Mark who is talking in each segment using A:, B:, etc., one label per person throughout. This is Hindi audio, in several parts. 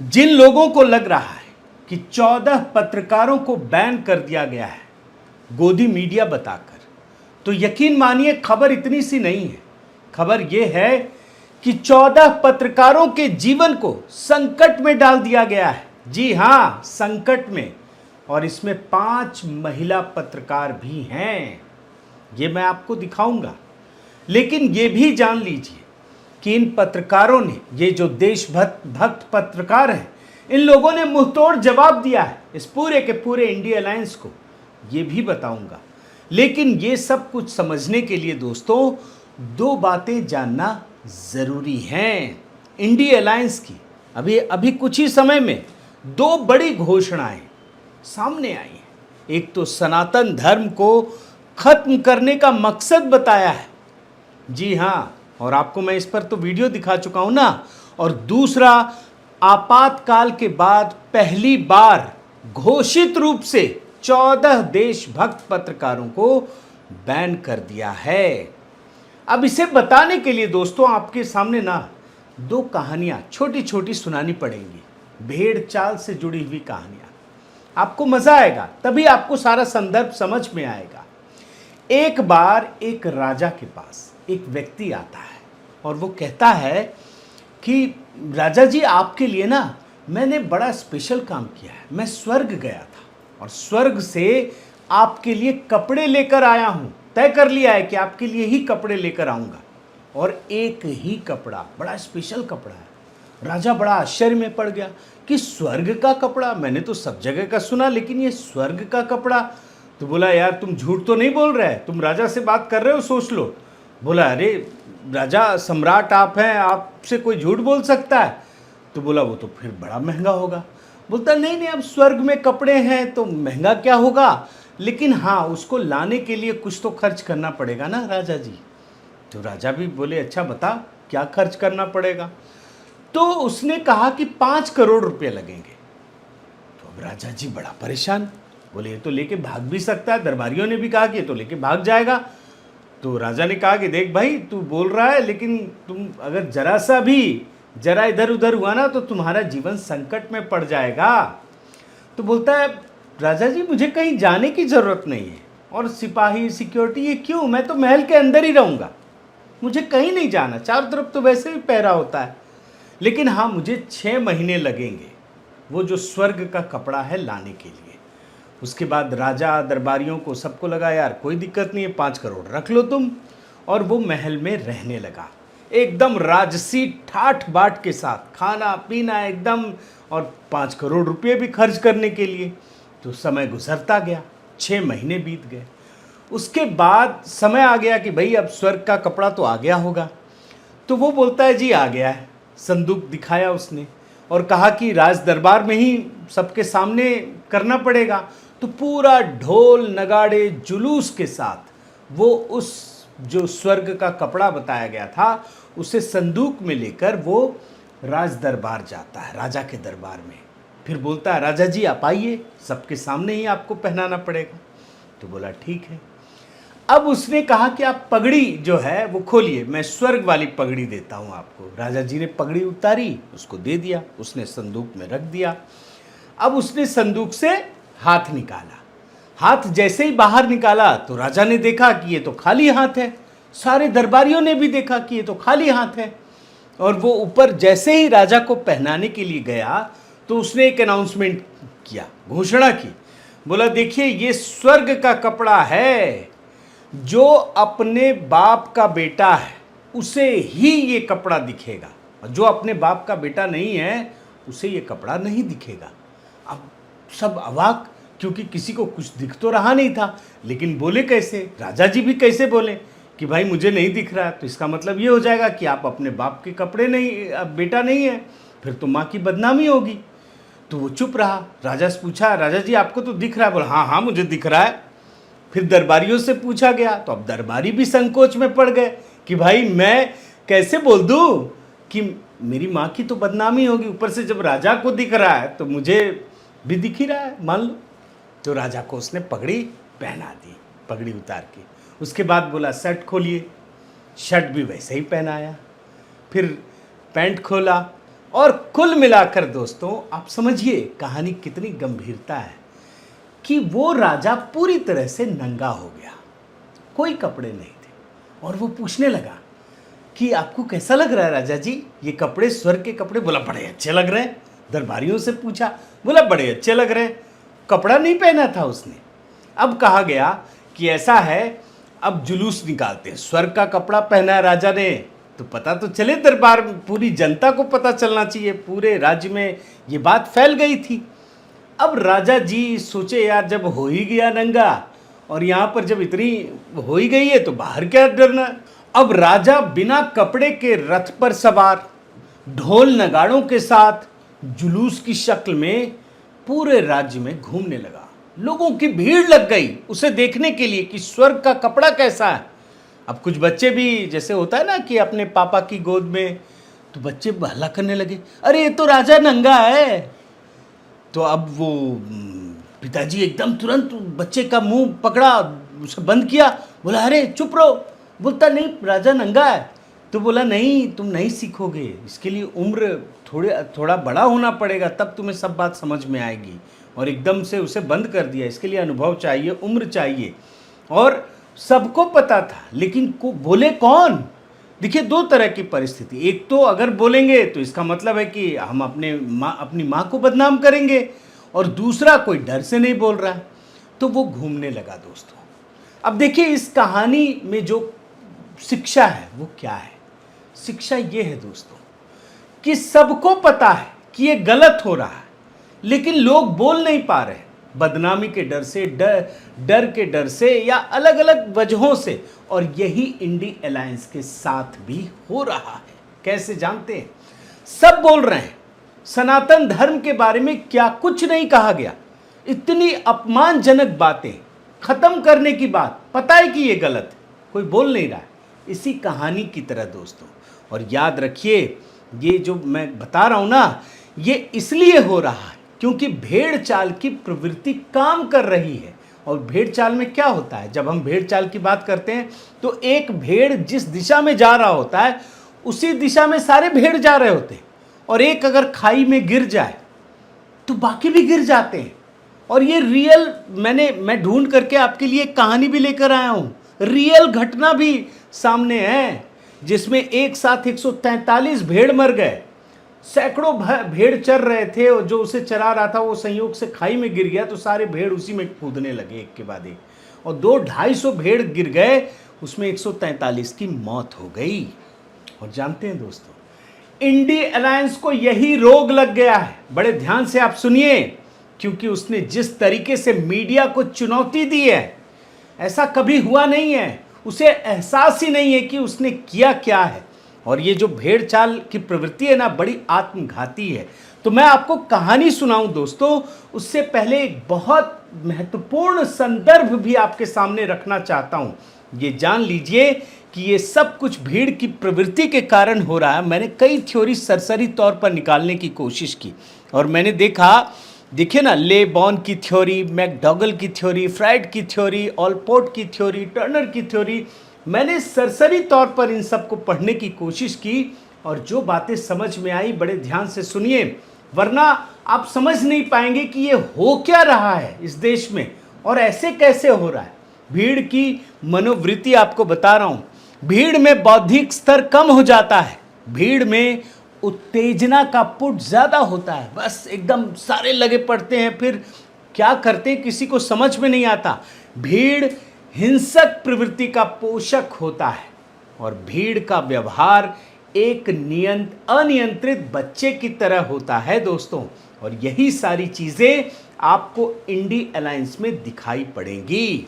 A: जिन लोगों को लग रहा है कि 14 पत्रकारों को बैन कर दिया गया है गोदी मीडिया बताकर, तो यकीन मानिए खबर इतनी सी नहीं है। खबर यह है कि 14 पत्रकारों के जीवन को संकट में डाल दिया गया है। जी हां, संकट में। और इसमें 5 महिला पत्रकार भी हैं। ये मैं आपको दिखाऊंगा। लेकिन ये भी जान लीजिए कि इन पत्रकारों ने, ये जो देशभक्त पत्रकार हैं, इन लोगों ने मुंहतोड़ जवाब दिया है इस पूरे के पूरे इंडिया अलायंस को। ये भी बताऊंगा। लेकिन ये सब कुछ समझने के लिए दोस्तों 2 बातें जानना जरूरी हैं इंडिया अलायंस की। अभी कुछ ही समय में 2 बड़ी घोषणाएं सामने आई हैं। एक तो सनातन धर्म को खत्म करने का मकसद बताया है। जी हां, और आपको मैं इस पर तो वीडियो दिखा चुका हूं ना। और दूसरा, आपातकाल के बाद पहली बार घोषित रूप से 14 देशभक्त पत्रकारों को बैन कर दिया है। अब इसे बताने के लिए दोस्तों आपके सामने ना 2 कहानियां छोटी छोटी सुनानी पड़ेंगी, भेड़ चाल से जुड़ी हुई कहानियां। आपको मजा आएगा, तभी आपको सारा संदर्भ समझ में आएगा। एक बार एक राजा के पास एक व्यक्ति आता है और वो कहता है कि राजा जी, आपके लिए ना मैंने बड़ा स्पेशल काम किया है। मैं स्वर्ग गया था और स्वर्ग से आपके लिए कपड़े लेकर आया हूं। तय कर लिया है कि आपके लिए ही कपड़े लेकर आऊंगा, और एक ही कपड़ा, बड़ा स्पेशल कपड़ा है। राजा बड़ा आश्चर्य में पड़ गया कि स्वर्ग का कपड़ा, मैंने तो सब जगह का सुना, लेकिन ये स्वर्ग का कपड़ा। तो बोला, यार तुम झूठ तो नहीं बोल रहे, तुम राजा से बात कर रहे हो, सोच लो। बोला, अरे राजा सम्राट आप हैं, आपसे कोई झूठ बोल सकता है? तो बोला, वो तो फिर बड़ा महंगा होगा। बोलता, नहीं नहीं, अब स्वर्ग में कपड़े हैं तो महंगा क्या होगा, लेकिन हाँ, उसको लाने के लिए कुछ तो खर्च करना पड़ेगा ना राजा जी। तो राजा भी बोले, अच्छा बता क्या खर्च करना पड़ेगा। तो उसने कहा कि 5 करोड़ रुपए लगेंगे। तो अब राजा जी बड़ा परेशान, बोले ये तो लेके भाग भी सकता है। दरबारियों ने भी कहा कि ये तो लेके भाग जाएगा। तो राजा ने कहा कि देख भाई, तू बोल रहा है, लेकिन तुम अगर जरा इधर उधर हुआ ना तो तुम्हारा जीवन संकट में पड़ जाएगा। तो बोलता है, राजा जी मुझे कहीं जाने की जरूरत नहीं है, और सिपाही सिक्योरिटी ये क्यों, मैं तो महल के अंदर ही रहूंगा, मुझे कहीं नहीं जाना, चारों तरफ तो वैसे भी पहरा होता है। लेकिन हाँ, मुझे 6 महीने लगेंगे वो जो स्वर्ग का कपड़ा है लाने के लिए। उसके बाद राजा दरबारियों को सबको लगा, यार कोई दिक्कत नहीं है, 5 करोड़ रख लो तुम। और वो महल में रहने लगा एकदम राजसी ठाठ बाट के साथ, खाना पीना एकदम, और 5 करोड़ रुपये भी खर्च करने के लिए। तो समय गुजरता गया, 6 महीने बीत गए। उसके बाद समय आ गया कि भाई अब स्वर्ग का कपड़ा तो आ गया होगा। तो वो बोलता है, जी आ गया है। संदूक दिखाया उसने और कहा कि राज दरबार में ही सबके सामने करना पड़ेगा। तो पूरा ढोल नगाड़े जुलूस के साथ वो उस जो स्वर्ग का कपड़ा बताया गया था उसे संदूक में लेकर वो राज दरबार जाता है, राजा के दरबार में। फिर बोलता है, राजा जी आप आइए, सबके सामने ही आपको पहनाना पड़ेगा। तो बोला, ठीक है। अब उसने कहा कि आप पगड़ी जो है वो खोलिए, मैं स्वर्ग वाली पगड़ी देता हूं आपको। राजा जी ने पगड़ी उतारी, उसको दे दिया, उसने संदूक में रख दिया। अब उसने संदूक से हाथ निकाला। हाथ जैसे ही बाहर निकाला तो राजा ने देखा कि ये तो खाली हाथ है। सारे दरबारियों ने भी देखा कि ये तो खाली हाथ है। और वो ऊपर जैसे ही राजा को पहनाने के लिए गया तो उसने एक अनाउंसमेंट किया, घोषणा की। बोला, देखिए ये स्वर्ग का कपड़ा है, जो अपने बाप का बेटा है उसे ही ये कपड़ा दिखेगा, और जो अपने बाप का बेटा नहीं है उसे ये कपड़ा नहीं दिखेगा। अब सब अवाक, क्योंकि किसी को कुछ दिख तो रहा नहीं था, लेकिन बोले कैसे, राजा जी भी कैसे बोले कि भाई मुझे नहीं दिख रहा है, तो इसका मतलब ये हो जाएगा कि आप अपने बाप के कपड़े नहीं, बेटा नहीं है, फिर तो माँ की बदनामी होगी। तो वो चुप रहा। राजा से पूछा, राजा जी आपको तो दिख रहा है? बोला, हाँ हाँ मुझे दिख रहा है। फिर दरबारियों से पूछा गया तो अब दरबारी भी संकोच में पड़ गए कि भाई मैं कैसे बोल दूं कि मेरी माँ की तो बदनामी होगी, ऊपर से जब राजा को दिख रहा है तो मुझे भी दिख ही रहा है, मान लो। तो राजा को उसने पगड़ी पहना दी, पगड़ी उतार के। उसके बाद बोला, शर्ट खोलिए, शर्ट भी वैसे ही पहनाया। फिर पैंट खोला और कुल मिलाकर दोस्तों आप समझिए कहानी कितनी गंभीरता है कि वो राजा पूरी तरह से नंगा हो गया, कोई कपड़े नहीं थे। और वो पूछने लगा कि आपको कैसा लग रहा है राजा जी, ये कपड़े स्वर्ग के कपड़े? बोला बड़े अच्छे लग रहे हैं। दरबारियों से पूछा, बोला बड़े अच्छे लग रहे हैं। कपड़ा नहीं पहना था उसने। अब कहा गया कि ऐसा है, अब जुलूस निकालते हैं। स्वर्ग का कपड़ा पहना है राजा ने, तो पता तो चले दरबार में, पूरी जनता को पता चलना चाहिए, पूरे राज्य में ये बात फैल गई थी। अब राजा जी सोचे यार जब हो ही गया नंगा और यहाँ पर जब इतनी हो ही गई है तो बाहर क्या डरना। अब राजा बिना कपड़े के रथ पर सवार, ढोल नगाड़ों के साथ, जुलूस की शक्ल में पूरे राज्य में घूमने लगा। लोगों की भीड़ लग गई उसे देखने के लिए कि स्वर्ग का कपड़ा कैसा है। अब कुछ बच्चे भी, जैसे होता है ना कि अपने पापा की गोद में, तो बच्चे हल्ला करने लगे, अरे ये तो राजा नंगा है। तो अब वो पिताजी एकदम तुरंत बच्चे का मुंह पकड़ा, उसे बंद किया, बोला अरे चुप रहो। बोलता नहीं राजा नंगा है। तो बोला नहीं, तुम नहीं सीखोगे, इसके लिए उम्र थोड़ा बड़ा होना पड़ेगा, तब तुम्हें सब बात समझ में आएगी। और एकदम से उसे बंद कर दिया, इसके लिए अनुभव चाहिए, उम्र चाहिए। और सबको पता था, लेकिन बोले कौन? देखिए दो तरह की परिस्थिति, एक तो अगर बोलेंगे तो इसका मतलब है कि हम अपनी माँ को बदनाम करेंगे, और दूसरा कोई डर से नहीं बोल रहा। तो वो घूमने लगा दोस्तों। अब देखिए इस कहानी में जो शिक्षा है वो क्या है? शिक्षा ये है दोस्तों कि सबको पता है कि ये गलत हो रहा है, लेकिन लोग बोल नहीं पा रहे, बदनामी के डर से, डर के डर से, या अलग अलग वजहों से। और यही इंडी अलायंस के साथ भी हो रहा है। कैसे जानते हैं? सब बोल रहे हैं सनातन धर्म के बारे में क्या कुछ नहीं कहा गया, इतनी अपमानजनक बातें, खत्म करने की बात, पता है कि ये गलत है, कोई बोल नहीं रहा है। इसी कहानी की तरह दोस्तों। और याद रखिए ये जो मैं बता रहा हूं ना, ये इसलिए हो रहा है क्योंकि भेड़ चाल की प्रवृत्ति काम कर रही है। और भेड़ चाल में क्या होता है, जब हम भेड़ चाल की बात करते हैं तो एक भेड़ जिस दिशा में जा रहा होता है उसी दिशा में सारे भेड़ जा रहे होते हैं। और एक अगर खाई में गिर जाए तो बाकी भी गिर जाते हैं। और ये रियल, मैं ढूंढ करके आपके लिए कहानी भी लेकर आया हूं, रियल घटना भी सामने है, जिसमें एक साथ 143 भेड़ मर गए। सैकड़ों भेड़ चर रहे थे और जो उसे चरा रहा था वो संयोग से खाई में गिर गया, तो सारे भेड़ उसी में कूदने लगे एक के बाद एक, और 200-250 भेड़ गिर गए, उसमें 143 की मौत हो गई। और जानते हैं दोस्तों, इंडी अलायंस को यही रोग लग गया है। बड़े ध्यान से आप सुनिए, क्योंकि उसने जिस तरीके से मीडिया को चुनौती दी है, ऐसा कभी हुआ नहीं है। उसे एहसास ही नहीं है कि उसने किया क्या है। और ये जो भेड़ चाल की प्रवृत्ति है ना, बड़ी आत्मघाती है। तो मैं आपको कहानी सुनाऊं दोस्तों, उससे पहले एक बहुत महत्वपूर्ण संदर्भ भी आपके सामने रखना चाहता हूं। ये जान लीजिए कि ये सब कुछ भीड़ की प्रवृत्ति के कारण हो रहा है। मैंने कई थ्योरी सरसरी तौर पर निकालने की कोशिश की, और मैंने देखिए ना, ले बॉन की थ्योरी, मैकडॉगल की थ्योरी, फ्राइड की थ्योरी, ऑलपोर्ट की थ्योरी, टर्नर की थ्योरी, मैंने सरसरी तौर पर इन सब को पढ़ने की कोशिश की। और जो बातें समझ में आई, बड़े ध्यान से सुनिए, वरना आप समझ नहीं पाएंगे कि ये हो क्या रहा है इस देश में और ऐसे कैसे हो रहा है। भीड़ की मनोवृत्ति आपको बता रहा हूं। भीड़ में बौद्धिक स्तर कम हो जाता है, भीड़ में उत्तेजना का पुट ज्यादा होता है, बस एकदम सारे लगे पड़ते हैं, फिर क्या करते हैं किसी को समझ में नहीं आता। भीड़ हिंसक प्रवृत्ति का पोषक होता है, और भीड़ का व्यवहार एक अनियंत्रित बच्चे की तरह होता है दोस्तों। और यही सारी चीजें आपको इंडी अलायंस में दिखाई पड़ेंगी।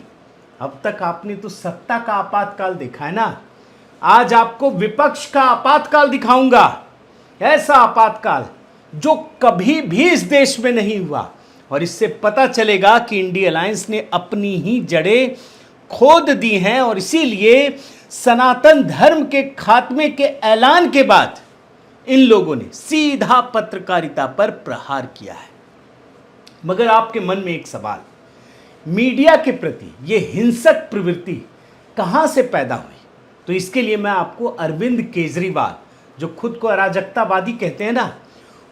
A: अब तक आपने तो सत्ता का आपातकाल देखा है ना, आज आपको विपक्ष का आपातकाल दिखाऊंगा। ऐसा आपातकाल जो कभी भी इस देश में नहीं हुआ। और इससे पता चलेगा कि इंडी अलायंस ने अपनी ही जड़ें खोद दी हैं, और इसीलिए सनातन धर्म के खात्मे के ऐलान के बाद इन लोगों ने सीधा पत्रकारिता पर प्रहार किया है। मगर आपके मन में एक सवाल, मीडिया के प्रति ये हिंसक प्रवृत्ति कहां से पैदा हुई? तो इसके लिए मैं आपको अरविंद केजरीवाल, जो खुद को अराजकतावादी कहते हैं ना,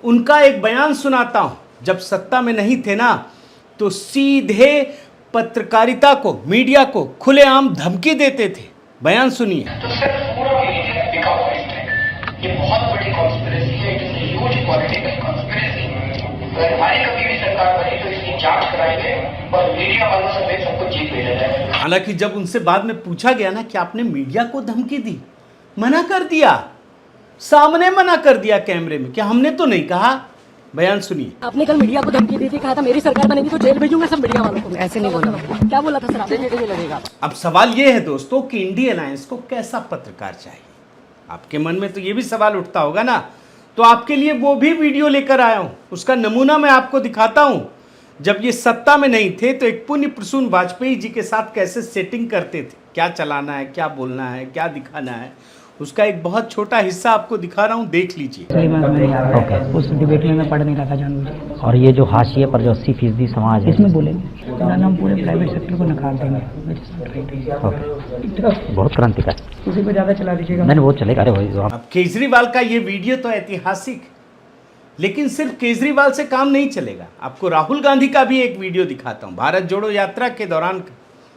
A: उनका एक बयान सुनाता हूं। जब सत्ता में नहीं थे ना, तो सीधे पत्रकारिता को, मीडिया को खुलेआम धमकी देते थे। बयान सुनिए।
B: तो सिर्फ पूरा मीडिया बिका हुआ है। ये बहुत बड़ी कॉन्स्पिरेसी है, it is huge political conspiracy. अगर हमारी कभी भी सरकार बनी तो इसकी जांच कराएंगे और मीडिया वालों समेत सबको जीत भेजा जाएगा।
A: हालांकि जब उनसे बाद में पूछा गया ना कि आपने मीडिया को धमकी दी, मना कर दिया, सामने मना कर दिया कैमरे में कि हमने तो नहीं कहा। बयान सुनिए।
C: आपने कल मीडिया को धमकी दी थी, कहा था मेरी सरकार बनेगी तो जेल भेजूंगा सब मीडिया वालों को। ऐसे नहीं बोला। क्या बोला था सर आपने? लगेगा।
A: अब सवाल यह है दोस्तों कि इंडिया अलायंस को कैसा पत्रकार चाहिए। आपके मन में तो यह भी सवाल उठता होगा ना, तो आपके लिए वो भी वीडियो लेकर आया हूं। उसका नमूना मैं आपको दिखाता हूं। जब ये सत्ता में नहीं थे तो एक पुण्य प्रसून वाजपेयी जी के साथ कैसे सेटिंग करते थे, क्या चलाना है, क्या बोलना है, क्या दिखाना है, उसका एक बहुत छोटा हिस्सा आपको दिखा रहा हूं, देख लीजिए।
D: ओके,
C: उस डिबेट में मैं पढ़ नहीं रहा था जानबूझ।
D: और ये जो हाशिए पर जो 80% समाज है,
C: इसमें बोलेंगे हम पूरे प्राइवेट सेक्टर को नकार देंगे।
D: ओके, बहुत क्रांतिकारी।
C: उसी पे ज्यादा चला दीजिएगा।
D: नहीं, वो चलेगा। अरे भाई,
A: अब केजरीवाल का ये वीडियो तो ऐतिहासिक, लेकिन सिर्फ केजरीवाल से काम नहीं चलेगा। आपको राहुल गांधी का भी एक वीडियो दिखाता हूं। भारत जोड़ो यात्रा के दौरान,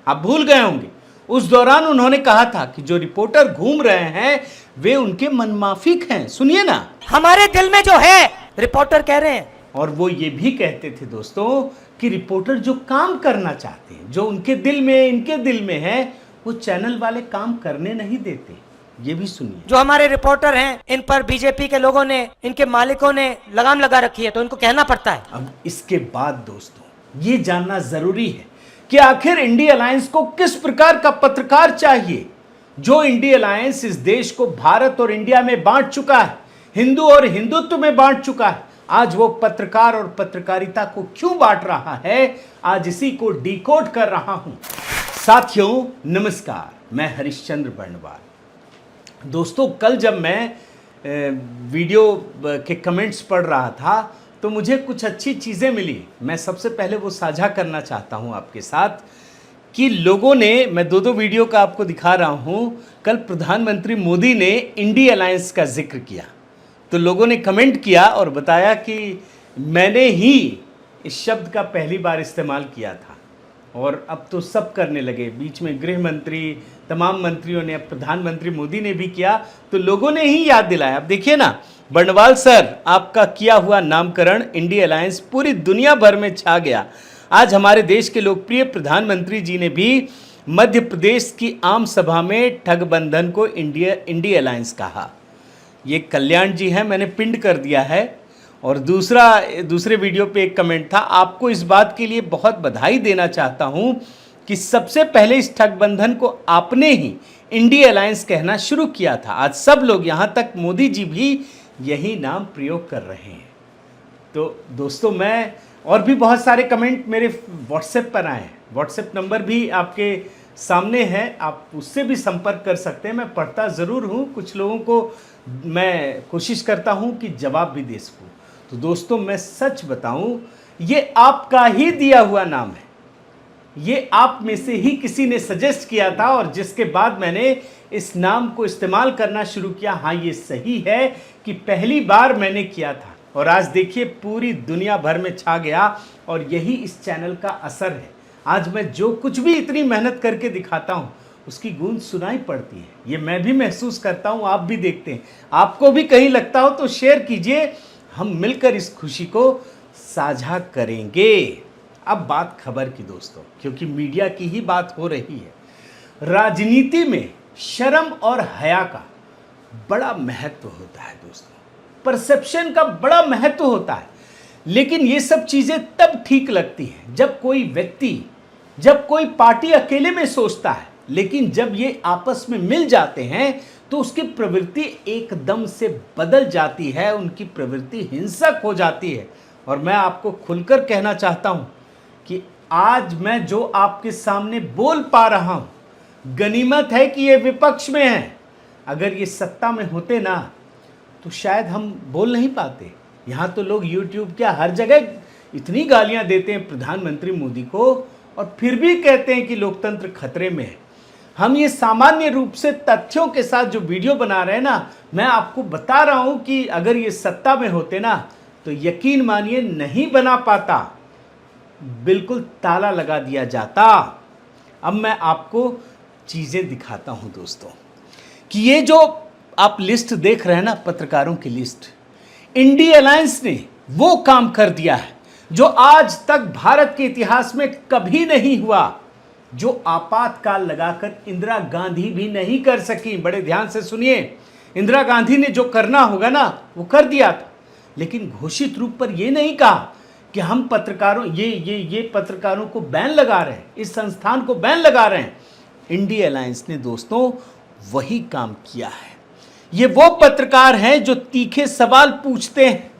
A: आप भूल गए होंगे, उस दौरान उन्होंने कहा था कि जो रिपोर्टर घूम रहे हैं वे उनके मनमाफिक हैं। सुनिए ना।
E: हमारे दिल में जो है रिपोर्टर कह रहे हैं।
A: और वो ये भी कहते थे दोस्तों कि रिपोर्टर जो काम करना चाहते हैं, जो उनके दिल में, इनके दिल में है, वो चैनल वाले काम करने नहीं देते। ये भी सुनिए।
E: जो हमारे रिपोर्टर हैं, इन पर बीजेपी के लोगों ने, इनके मालिकों ने लगाम लगा रखी है, तो इनको कहना पड़ता है।
A: अब इसके बाद दोस्तों ये जानना जरूरी है कि आखिर इंडिया अलायंस को किस प्रकार का पत्रकार चाहिए। जो इंडिया अलायंस इस देश को भारत और इंडिया में बांट चुका है, हिंदू और हिंदुत्व में बांट चुका है, आज वो पत्रकार और पत्रकारिता को क्यों बांट रहा है, आज इसी को डिकोड कर रहा हूं। साथियों नमस्कार, मैं हरिश्चंद्र बर्णवाल। दोस्तों कल जब मैं वीडियो के कमेंट्स पढ़ रहा था तो मुझे कुछ अच्छी चीज़ें मिली। मैं सबसे पहले वो साझा करना चाहता हूं आपके साथ कि लोगों ने, मैं दो वीडियो का आपको दिखा रहा हूं, कल प्रधानमंत्री मोदी ने इंडिया अलायंस का जिक्र किया तो लोगों ने कमेंट किया और बताया कि मैंने ही इस शब्द का पहली बार इस्तेमाल किया था और अब तो सब करने लगे। बीच में गृह मंत्री, तमाम मंत्रियों ने, अब प्रधानमंत्री मोदी ने भी किया तो लोगों ने ही याद दिलाया। अब देखिए ना, बर्णवाल सर, आपका किया हुआ नामकरण इंडिया अलायंस पूरी दुनिया भर में छा गया। आज हमारे देश के लोकप्रिय प्रधानमंत्री जी ने भी मध्य प्रदेश की आम सभा में ठगबंधन को इंडिया अलायंस कहा। ये कल्याण जी हैं, मैंने पिंड कर दिया है। और दूसरे वीडियो पे एक कमेंट था, आपको इस बात के लिए बहुत बधाई देना चाहता हूं कि सबसे पहले इस ठगबंधन को आपने ही इंडिया अलायंस कहना शुरू किया था। आज सब लोग, यहाँ तक मोदी जी भी यही नाम प्रयोग कर रहे हैं। तो दोस्तों मैं, और भी बहुत सारे कमेंट मेरे व्हाट्सएप पर आए हैं। व्हाट्सएप नंबर भी आपके सामने है, आप उससे भी संपर्क कर सकते हैं। मैं पढ़ता ज़रूर हूँ, कुछ लोगों को मैं कोशिश करता हूँ कि जवाब भी दे सकूँ। तो दोस्तों मैं सच बताऊँ, ये आपका ही दिया हुआ नाम है। ये आप में से ही किसी ने सजेस्ट किया था और जिसके बाद मैंने इस नाम को इस्तेमाल करना शुरू किया। हाँ, ये सही है कि पहली बार मैंने किया था और आज देखिए पूरी दुनिया भर में छा गया और यही इस चैनल का असर है। आज मैं जो कुछ भी इतनी मेहनत करके दिखाता हूँ उसकी गूंज सुनाई पड़ती है। ये मैं भी महसूस करता हूँ, आप भी देखते हैं। आपको भी कहीं लगता हो तो शेयर कीजिए, हम मिलकर इस खुशी को साझा करेंगे। अब बात खबर की दोस्तों, क्योंकि मीडिया की ही बात हो रही है। राजनीति में शर्म और हया का बड़ा महत्व होता है दोस्तों, परसेप्शन का बड़ा महत्व होता है। लेकिन ये सब चीज़ें तब ठीक लगती हैं जब कोई व्यक्ति, जब कोई पार्टी अकेले में सोचता है, लेकिन जब ये आपस में मिल जाते हैं तो उसकी प्रवृत्ति एकदम से बदल जाती है, उनकी प्रवृत्ति हिंसक हो जाती है। और मैं आपको खुलकर कहना चाहता हूँ कि आज मैं जो आपके सामने बोल पा रहा हूँ, गनीमत है कि ये विपक्ष में है। अगर ये सत्ता में होते ना तो शायद हम बोल नहीं पाते। यहाँ तो लोग यूट्यूब क्या हर जगह इतनी गालियाँ देते हैं प्रधानमंत्री मोदी को और फिर भी कहते हैं कि लोकतंत्र खतरे में है। हम ये सामान्य रूप से तथ्यों के साथ जो वीडियो बना रहे हैं ना, मैं आपको बता रहा हूँ कि अगर ये सत्ता में होते ना तो यकीन मानिए नहीं बना पाता, बिल्कुल ताला लगा दिया जाता। अब मैं आपको चीज़ें दिखाता हूं दोस्तों कि ये जो आप लिस्ट देख रहे हैं ना, पत्रकारों की लिस्ट, इंडिया अलायंस ने वो काम कर दिया है जो आज तक भारत के इतिहास में कभी नहीं हुआ, जो आपातकाल लगाकर इंदिरा गांधी भी नहीं कर सकी। बड़े ध्यान से सुनिए, इंदिरा गांधी ने जो करना होगा ना वो कर दिया था, लेकिन घोषित रूप पर यह नहीं कहा कि हम पत्रकारों ये पत्रकारों को बैन लगा रहे हैं, इस संस्थान को बैन लगा रहे हैं। इंडिया अलायंस ने दोस्तों वही काम किया है। ये वो पत्रकार हैं जो तीखे सवाल पूछते हैं।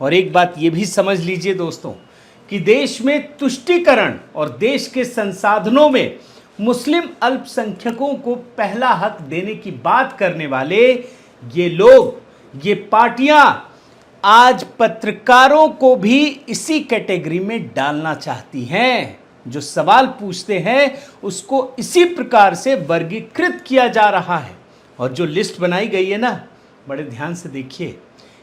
A: और एक बात ये भी समझ लीजिए दोस्तों कि देश में तुष्टीकरण और देश के संसाधनों में मुस्लिम अल्पसंख्यकों को पहला हक देने की बात करने वाले ये लोग, ये पार्टियां आज पत्रकारों को भी इसी कैटेगरी में डालना चाहती हैं। जो सवाल पूछते हैं उसको इसी प्रकार से वर्गीकृत किया जा रहा है। और जो लिस्ट बनाई गई है ना, बड़े ध्यान से देखिए,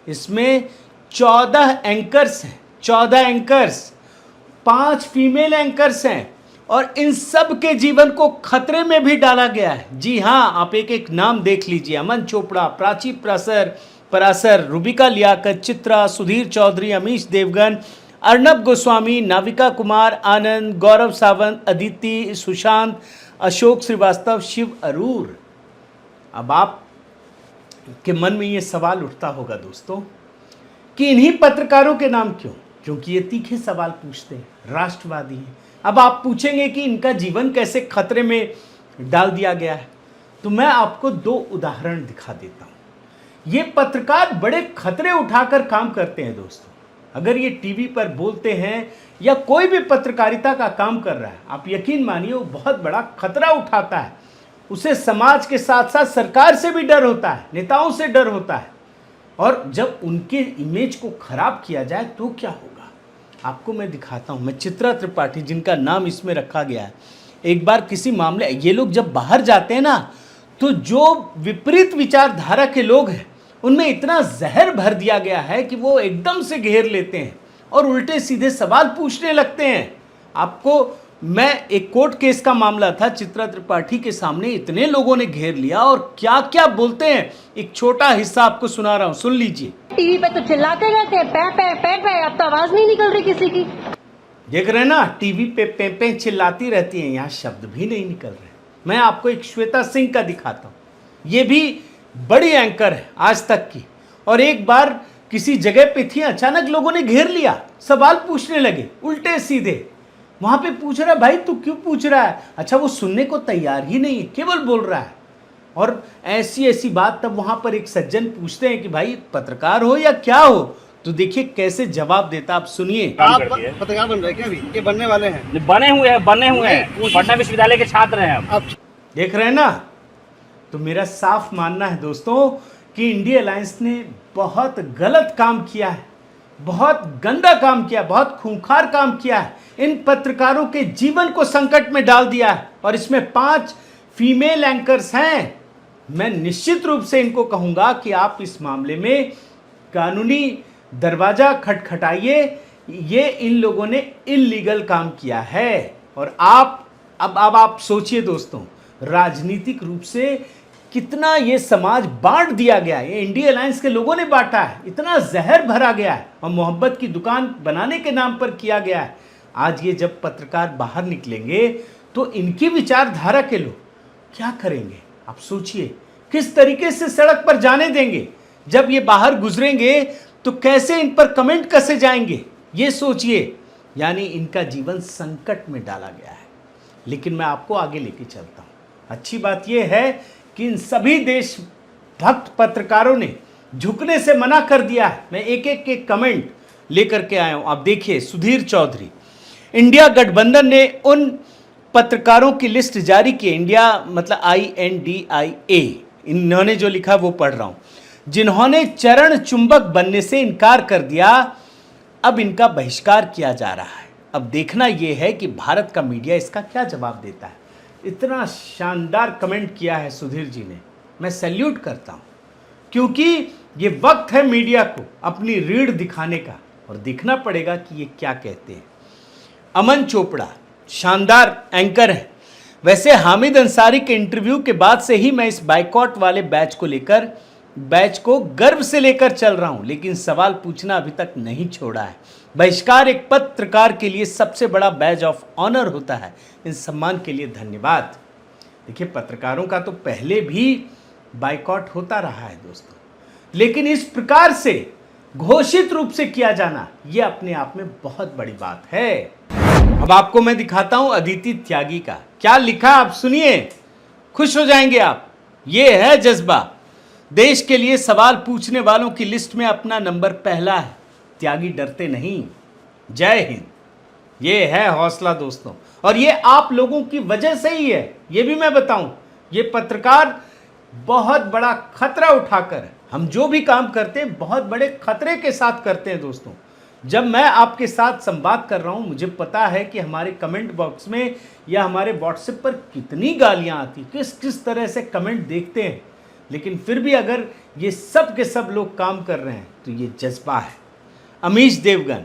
A: इसमें 14 एंकर्स हैं, 14 एंकर्स, 5 फीमेल एंकर्स हैं, और इन सब के जीवन को खतरे में भी डाला गया है। जी हाँ, आप एक एक नाम देख लीजिए, अमन चोपड़ा, प्राची परासर, रूबिका लियाकत, चित्रा, सुधीर चौधरी, अमीश देवगन, अर्नब गोस्वामी, नाविका कुमार, आनंद, गौरव सावंत, अदिति, सुशांत, अशोक श्रीवास्तव, शिव अरूर। अब आप के मन में ये सवाल उठता होगा दोस्तों कि इन्हीं पत्रकारों के नाम क्यों? क्योंकि ये तीखे सवाल पूछते हैं, राष्ट्रवादी हैं। अब आप पूछेंगे कि इनका जीवन कैसे खतरे में डाल दिया गया है, तो मैं आपको 2 उदाहरण दिखा देता हूं। ये पत्रकार बड़े खतरे उठाकर काम करते हैं दोस्तों। अगर ये टीवी पर बोलते हैं या कोई भी पत्रकारिता का काम कर रहा है, आप यकीन मानिए वो बहुत बड़ा खतरा उठाता है। उसे समाज के साथ साथ सरकार से भी डर होता है, नेताओं से डर होता है। और जब उनके इमेज को खराब किया जाए तो क्या होगा, आपको मैं दिखाता हूं। मैं चित्रा त्रिपाठी, जिनका नाम इसमें रखा गया है, एक बार किसी मामले, ये लोग जब बाहर जाते हैं ना, तो जो विपरीत विचारधारा के लोग हैं उनमें इतना जहर भर दिया गया है कि वो एकदम से घेर लेते हैं और उल्टे सीधे सवाल पूछने लगते हैं। आपको मैं एक कोर्ट केस का मामला था, चित्रा त्रिपाठी के सामने इतने लोगों ने घेर लिया और क्या क्या बोलते हैं, एक छोटा हिस्सा आपको सुना रहा हूं, सुन लीजिए।
F: टीवी पे तो चिल्लाते रहते हैं, पै पै पै पै, अब तो आवाज नहीं निकल रही किसी की।
A: देख रहे हैं ना, टीवी पे पे चिल्लाती रहती हैं, यहाँ शब्द भी नहीं निकल रहे। मैं आपको एक श्वेता सिंह का दिखाता हूं। ये भी बड़ी एंकर है आज तक की, और एक बार किसी जगह पे थी, अचानक लोगों ने घेर लिया, सवाल पूछने लगे उल्टे सीधे। वहां पे पूछ रहा है, भाई तू क्यों पूछ रहा है? अच्छा, वो सुनने को तैयार ही नहीं है, केवल बोल रहा है। और ऐसी ऐसी बात तब वहां पर एक सज्जन पूछते हैं कि भाई पत्रकार हो या क्या हो? तो देखिए कैसे जवाब देता, आप सुनिए।
G: आप पत्रकार बन रहे हैं क्या? अभी ये बनने वाले हैं?
H: बने हुए हैं पटना विश्वविद्यालय के छात्र हैं
G: आप।
A: देख रहे हैं ना, तो मेरा साफ मानना है दोस्तों कि इंडिया अलायंस ने बहुत गलत काम किया है, बहुत गंदा काम किया, बहुत खूंखार काम किया है। इन पत्रकारों के जीवन को संकट में डाल दिया है, और इसमें 5 फीमेल एंकर्स हैं। मैं निश्चित रूप से इनको कहूंगा कि आप इस मामले में कानूनी दरवाजा खटखटाइए। ये इन लोगों ने इल्लीगल काम किया है। और अब आप सोचिए दोस्तों, राजनीतिक रूप से कितना ये समाज बांट दिया गया है। ये इंडिया अलायंस के लोगों ने बांटा है, इतना जहर भरा गया है और मोहब्बत की दुकान बनाने के नाम पर किया गया है। आज ये जब पत्रकार बाहर निकलेंगे तो इनकी विचारधारा के लोग क्या करेंगे? आप सोचिए, किस तरीके से सड़क पर जाने देंगे? जब ये बाहर गुजरेंगे तो कैसे इन पर कमेंट कसे जाएंगे, ये सोचिए। यानी इनका जीवन संकट में डाला गया है। लेकिन मैं आपको आगे लेके चलता हूं। अच्छी बात यह है कि इन सभी देशभक्त पत्रकारों ने झुकने से मना कर दिया है। मैं एक एक के कमेंट लेकर के आया हूं। आप देखिए, सुधीर चौधरी, इंडिया गठबंधन ने उन पत्रकारों की लिस्ट जारी की, इंडिया मतलब INDIA, इन्होंने जो लिखा वो पढ़ रहा हूं, जिन्होंने चरण चुंबक बनने से इनकार कर दिया। अब इनका बहिष्कार किया जा रहा है। अब देखना यह है कि भारत का मीडिया इसका क्या जवाब देता है। इतना शानदार कमेंट किया है सुधीर जी ने, मैं सैल्यूट करता हूं, क्योंकि ये वक्त है मीडिया को अपनी रीढ़ दिखाने का और देखना पड़ेगा कि ये क्या कहते हैं। अमन चोपड़ा शानदार एंकर है। वैसे हामिद अंसारी के इंटरव्यू के बाद से ही मैं इस बाइकॉट वाले बैच को गर्व से लेकर चल रहा हूं, लेकिन सवाल पूछना अभी तक नहीं छोड़ा है। बहिष्कार एक पत्रकार के लिए सबसे बड़ा बैज ऑफ ऑनर होता है। इन सम्मान के लिए धन्यवाद। देखिए, पत्रकारों का तो पहले भी बाइकॉट होता रहा है दोस्तों, लेकिन इस प्रकार से घोषित रूप से किया जाना यह अपने आप में बहुत बड़ी बात है। अब आपको मैं दिखाता हूं अदिति त्यागी का क्या लिखा, आप सुनिए, खुश हो जाएंगे आप। ये है जज्बा। देश के लिए सवाल पूछने वालों की लिस्ट में अपना नंबर पहला है। त्यागी डरते नहीं। जय हिंद। ये है हौसला दोस्तों, और ये आप लोगों की वजह से ही है। ये भी मैं बताऊं, ये पत्रकार बहुत बड़ा खतरा उठाकर हम जो भी काम करते हैं बहुत बड़े खतरे के साथ करते हैं दोस्तों। जब मैं आपके साथ संवाद कर रहा हूं, मुझे पता है कि हमारे कमेंट बॉक्स में या हमारे व्हाट्सएप पर कितनी गालियां आती, किस किस तरह से कमेंट देखते हैं, लेकिन फिर भी अगर ये सब के सब लोग काम कर रहे हैं तो ये जज्बा है। अमीश देवगन,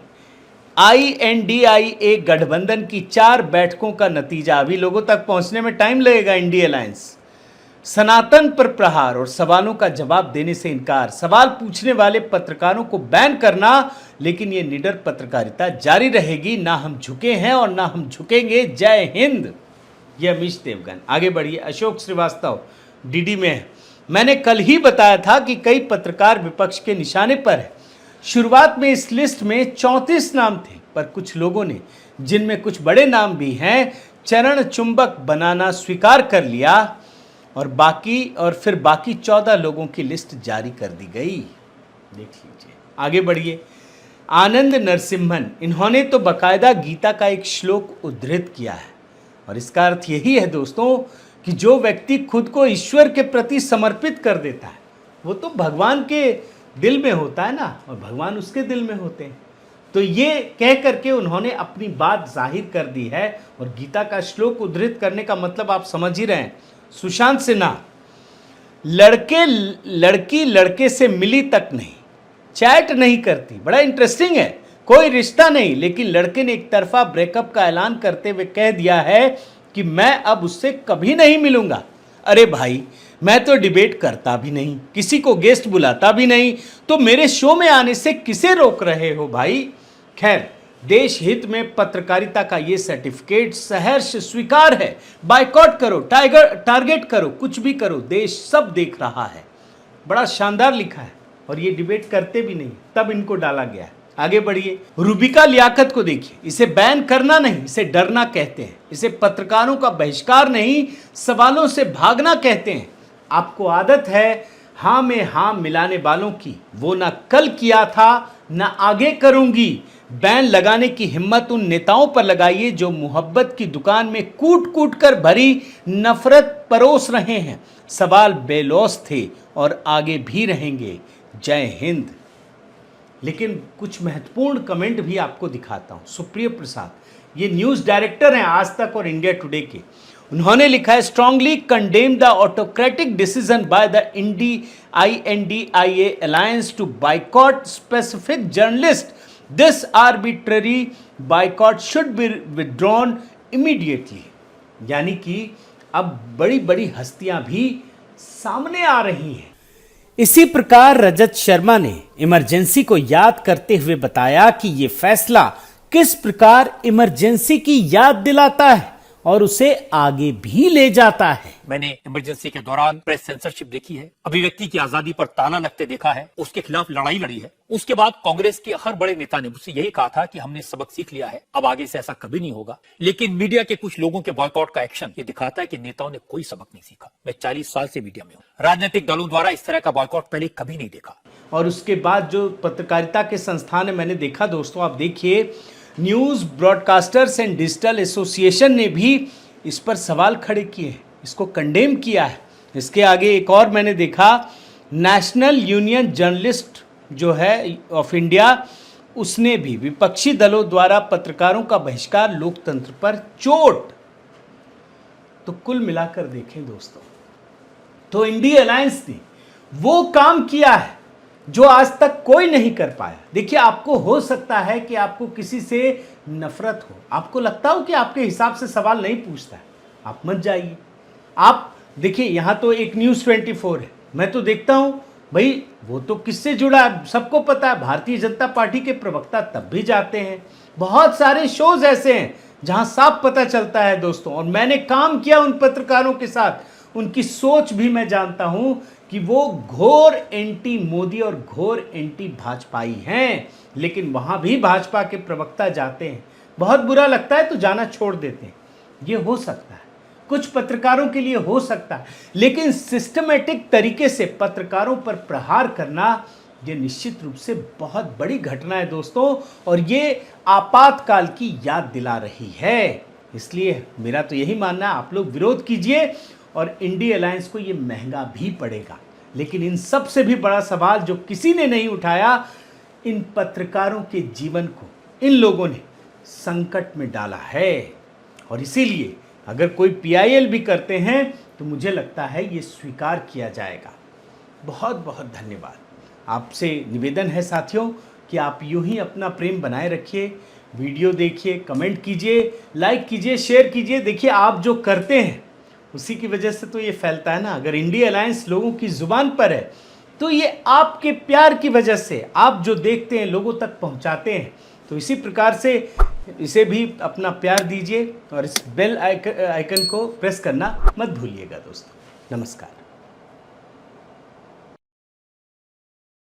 A: INDIA गठबंधन की 4 बैठकों का नतीजा, अभी लोगों तक पहुंचने में टाइम लगेगा। इंडिया अलायंस, सनातन पर प्रहार और सवालों का जवाब देने से इनकार, सवाल पूछने वाले पत्रकारों को बैन करना, लेकिन ये निडर पत्रकारिता जारी रहेगी। ना हम झुके हैं और ना हम झुकेंगे। जय हिंद। ये अमीश देवगन। आगे बढ़िए। अशोक श्रीवास्तव DD में है। मैंने कल ही बताया था कि कई पत्रकार विपक्ष के निशाने पर है। शुरुआत में इस लिस्ट में 34 नाम थे, पर कुछ लोगों ने, जिनमें कुछ बड़े नाम भी हैं, चरण चुंबक बनाना स्वीकार कर लिया और फिर बाकी 14 लोगों की लिस्ट जारी कर दी गई। देख लीजिए। आगे बढ़िए। आनंद नरसिम्हन, इन्होंने तो बकायदा गीता का एक श्लोक उद्धृत किया है, और इसका अर्थ यही है दोस्तों कि जो व्यक्ति खुद को ईश्वर के प्रति समर्पित कर देता है वो तो भगवान के दिल में होता है ना, और भगवान उसके दिल में होते हैं। तो ये कह करके उन्होंने अपनी बात जाहिर कर दी है, और गीता का श्लोक उद्धृत करने का मतलब आप समझ ही रहे हैं। सुशांत सिन्हा, लड़की लड़के से मिली तक नहीं, चैट नहीं करती, बड़ा इंटरेस्टिंग है, कोई रिश्ता नहीं, लेकिन लड़के ने एक तरफा ब्रेकअप का ऐलान करते हुए कह दिया है कि मैं अब उससे कभी नहीं मिलूंगा। अरे भाई, मैं तो डिबेट करता भी नहीं, किसी को गेस्ट बुलाता भी नहीं, तो मेरे शो में आने से किसे रोक रहे हो भाई। खैर, देश हित में पत्रकारिता का ये सर्टिफिकेट सहर्ष स्वीकार है। बाइकॉट करो, टारगेट करो, कुछ भी करो, देश सब देख रहा है। बड़ा शानदार लिखा है, और ये डिबेट करते भी नहीं, तब इनको डाला गया है। आगे बढ़िए। रूबिका लियाकत को देखिए, इसे बैन करना नहीं, इसे डरना कहते हैं। इसे पत्रकारों का बहिष्कार नहीं, सवालों से भागना कहते हैं। आपको आदत है हाँ में हाँ मिलाने वालों की, वो ना कल किया था ना आगे करूंगी। बैन लगाने की हिम्मत उन नेताओं पर लगाइए जो मोहब्बत की दुकान में कूट कूट कर भरी नफरत परोस रहे हैं। सवाल बेलौस थे और आगे भी रहेंगे। जय हिंद। लेकिन कुछ महत्वपूर्ण कमेंट भी आपको दिखाता हूं। सुप्रिया प्रसाद, ये न्यूज़ डायरेक्टर हैं आज तक और इंडिया टुडे के, उन्होंने लिखा है, strongly condemn the autocratic decision by the INDIA alliance to boycott specific journalist. This arbitrary boycott should be withdrawn immediately. यानी कि अब बड़ी बड़ी हस्तियां भी सामने आ रही हैं। इसी प्रकार रजत शर्मा ने इमरजेंसी को याद करते हुए बताया कि ये फैसला किस प्रकार इमरजेंसी की याद दिलाता है और उसे आगे भी ले जाता है।
I: मैंने इमरजेंसी के दौरान प्रेस सेंसरशिप देखी है, अभिव्यक्ति की आजादी पर ताला लगते देखा है, उसके खिलाफ लड़ाई लड़ी है। उसके बाद कांग्रेस के हर बड़े नेता ने मुझसे यही कहा था कि हमने सबक सीख लिया है, अब आगे से ऐसा कभी नहीं होगा। लेकिन मीडिया के कुछ लोगों के बॉयकॉट का एक्शन ये दिखाता है कि नेताओं ने कोई सबक नहीं सीखा। मैं 40 साल से मीडिया में हूँ, राजनीतिक दलों द्वारा इस तरह का बॉयकॉट पहले कभी नहीं देखा।
A: और उसके बाद जो पत्रकारिता के संस्थान है मैंने देखा दोस्तों, आप देखिए, news broadcasters and digital association ने भी इस पर सवाल खड़े किए हैं, इसको कंडेम किया है। इसके आगे एक और मैंने देखा, नेशनल यूनियन जर्नलिस्ट जो है ऑफ इंडिया, उसने भी विपक्षी दलों द्वारा पत्रकारों का बहिष्कार लोकतंत्र पर चोट। तो कुल मिलाकर देखें दोस्तों, तो इंडिया अलायंस ने वो काम किया है जो आज तक कोई नहीं कर पाया। देखिए, आपको हो सकता है कि आपको किसी से नफरत हो, आपको लगता हो कि आपके हिसाब से सवाल नहीं पूछता है, आप मत जाइए। आप देखिए, यहाँ तो एक न्यूज़ 24 है, मैं तो देखता हूँ भाई, वो तो किससे जुड़ा है सबको पता है। भारतीय जनता पार्टी के प्रवक्ता तब भी जाते हैं। बहुत सारे शोज ऐसे हैं जहां साफ पता चलता है दोस्तों, और मैंने काम किया उन पत्रकारों के साथ, उनकी सोच भी मैं जानता हूं कि वो घोर एंटी मोदी और घोर एंटी भाजपाई हैं। लेकिन वहां भी भाजपा के प्रवक्ता जाते हैं, बहुत बुरा लगता है तो जाना छोड़ देते हैं। ये हो सकता है, कुछ पत्रकारों के लिए हो सकता है, लेकिन सिस्टमेटिक तरीके से पत्रकारों पर प्रहार करना, ये निश्चित रूप से बहुत बड़ी घटना है दोस्तों, और ये आपातकाल की याद दिला रही है। इसलिए मेरा तो यही मानना है, आप लोग विरोध कीजिए और इंडी अलायंस को ये महंगा भी पड़ेगा। लेकिन इन सब से भी बड़ा सवाल जो किसी ने नहीं उठाया, इन पत्रकारों के जीवन को इन लोगों ने संकट में डाला है। और इसीलिए अगर कोई PIL भी करते हैं तो मुझे लगता है ये स्वीकार किया जाएगा। बहुत बहुत धन्यवाद। आपसे निवेदन है साथियों कि आप यूं ही अपना प्रेम बनाए रखिए, वीडियो देखिए, कमेंट कीजिए, लाइक कीजिए, शेयर कीजिए। देखिए, आप जो करते हैं उसी की वजह से तो ये फैलता है ना। अगर इंडी अलायंस लोगों की जुबान पर है तो ये आपके प्यार की वजह से, आप जो देखते हैं लोगों तक पहुंचाते हैं। तो इसी प्रकार से इसे भी अपना प्यार दीजिए और इस बेल आइकन को प्रेस करना मत भूलिएगा दोस्तों। नमस्कार।